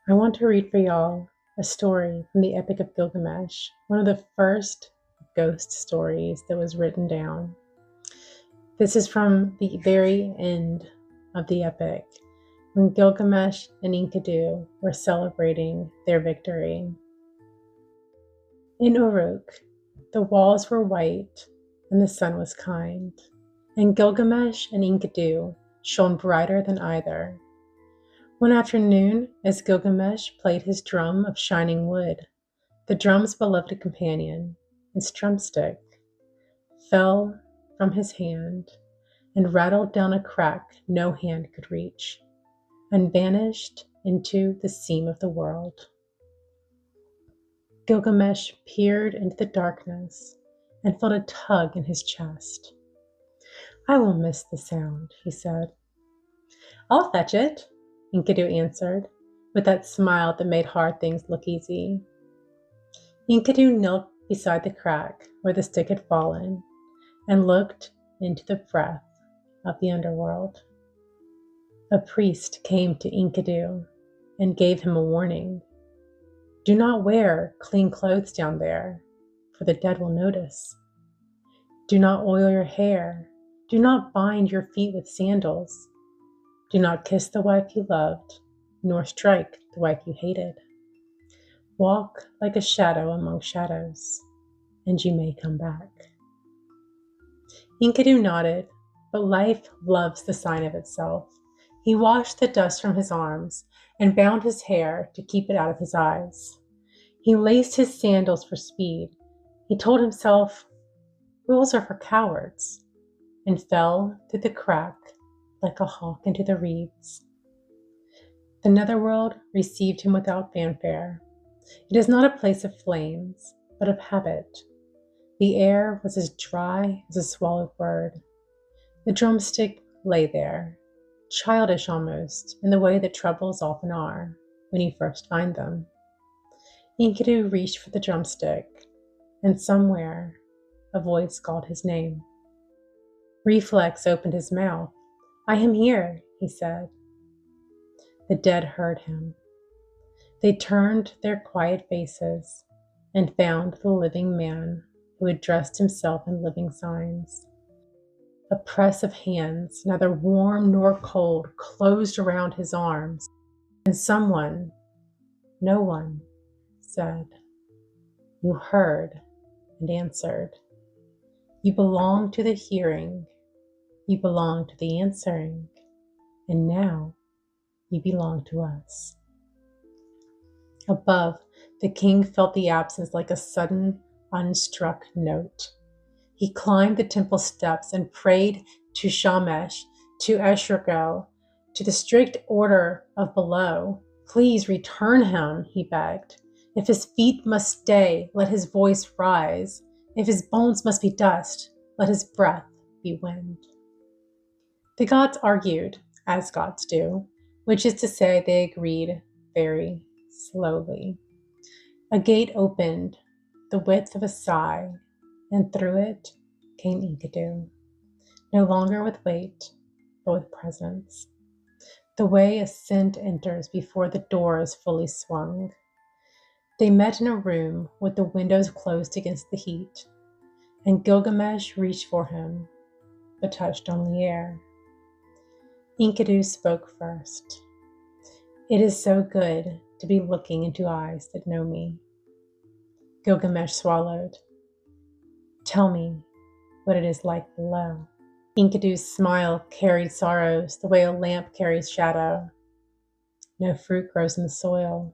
I want to read for y'all a story from the Epic of Gilgamesh, one of the first ghost stories that was written down. This is from the very end of the epic, when Gilgamesh and Enkidu were celebrating their victory. In Uruk, the walls were white and the sun was kind, and Gilgamesh and Enkidu shone brighter than either. One afternoon, as Gilgamesh played his drum of shining wood, the drum's beloved companion, his drumstick, fell from his hand and rattled down a crack no hand could reach, and vanished into the seam of the world. Gilgamesh peered into the darkness and felt a tug in his chest. "I will miss the sound," he said. "I'll fetch it," Enkidu answered, with that smile that made hard things look easy. Enkidu knelt beside the crack where the stick had fallen and looked into the breath of the underworld. A priest came to Enkidu and gave him a warning. "Do not wear clean clothes down there, for the dead will notice. Do not oil your hair. Do not bind your feet with sandals. Do not kiss the wife you loved, nor strike the wife you hated. Walk like a shadow among shadows, and you may come back." Enkidu nodded, but life loves the sign of itself. He washed the dust from his arms and bound his hair to keep it out of his eyes. He laced his sandals for speed. He told himself, "Rules are for cowards," and fell through the crack like a hawk into the reeds. The netherworld received him without fanfare. It is not a place of flames, but of habit. The air was as dry as a swallowed word. The drumstick lay there, childish almost, in the way that troubles often are when you first find them. Enkidu reached for the drumstick, and somewhere a voice called his name. Reflex opened his mouth. "I am here," he said. The dead heard him. They turned their quiet faces and found the living man who had dressed himself in living signs. A press of hands, neither warm nor cold, closed around his arms, and someone, no one, said, "You heard and answered. You belong to the hearing. You belong to the answering. And now you belong to us." Above, the king felt the absence like a sudden, unstruck note. He climbed the temple steps and prayed to Shamash, to Eshragel, to the strict order of below. "Please return him," he begged. "If his feet must stay, let his voice rise. If his bones must be dust, let his breath be wind." The gods argued, as gods do, which is to say they agreed very slowly. A gate opened the width of a sigh, and through it came Enkidu, no longer with weight, but with presence. The way a scent enters before the door is fully swung. They met in a room with the windows closed against the heat, and Gilgamesh reached for him, but touched only air. Enkidu spoke first. "It is so good to be looking into eyes that know me." Gilgamesh swallowed. "Tell me what it is like below." Enkidu's smile carried sorrows the way a lamp carries shadow. No fruit grows in the soil.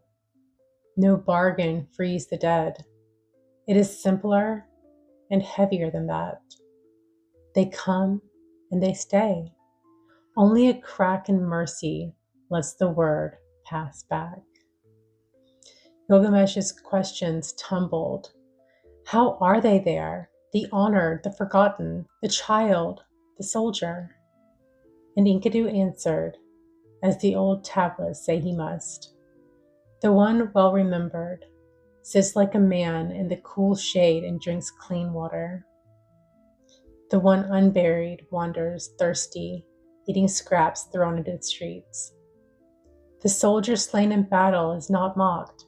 No bargain frees the dead. It is simpler and heavier than that. They come and they stay. Only a crack in mercy lets the word pass back. Gilgamesh's questions tumbled. How are they there? The honored, the forgotten, the child, the soldier? And Enkidu answered, as the old tablets say he must. The one well remembered sits like a man in the cool shade and drinks clean water. The one unburied wanders thirsty, eating scraps thrown into the streets. The soldier slain in battle is not mocked,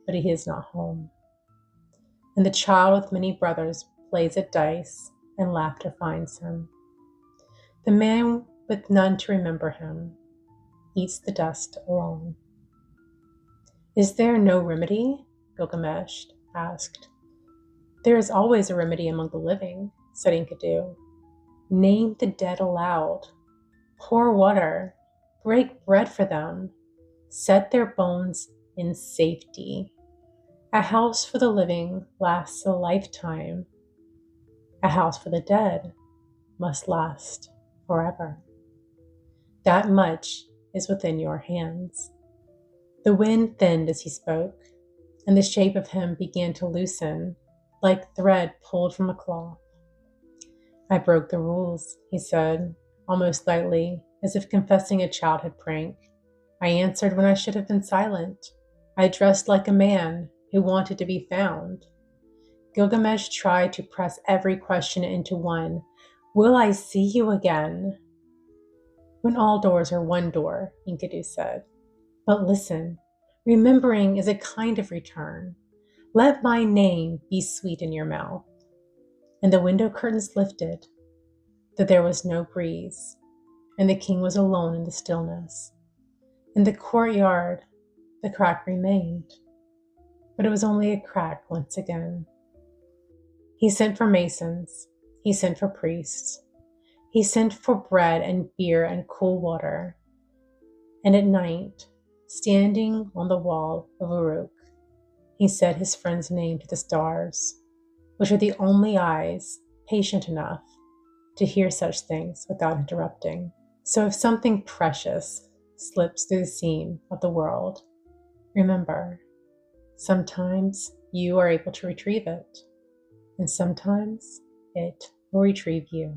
but he is not home. And the child with many brothers plays at dice, and laughter finds him. The man with none to remember him eats the dust alone. Is there no remedy? Gilgamesh asked. There is always a remedy among the living, said Enkidu. Name the dead aloud. Pour water. Break bread for them. Set their bones in safety. A house for the living lasts a lifetime. A house for the dead must last forever. That much is within your hands. The wind thinned as he spoke, and the shape of him began to loosen, like thread pulled from a cloth. I broke the rules, he said, almost lightly, as if confessing a childhood prank. I answered when I should have been silent. I dressed like a man who wanted to be found. Gilgamesh tried to press every question into one. Will I see you again? When all doors are one door, Enkidu said. But listen, remembering is a kind of return. Let my name be sweet in your mouth. And the window curtains lifted, though there was no breeze, and the king was alone in the stillness. In the courtyard, the crack remained, but it was only a crack once again. He sent for masons, he sent for priests, he sent for bread and beer and cool water, and at night, standing on the wall of Uruk, he said his friend's name to the stars, which are the only eyes patient enough to hear such things without interrupting. So if something precious slips through the seam of the world, remember, sometimes you are able to retrieve it, and sometimes it will retrieve you.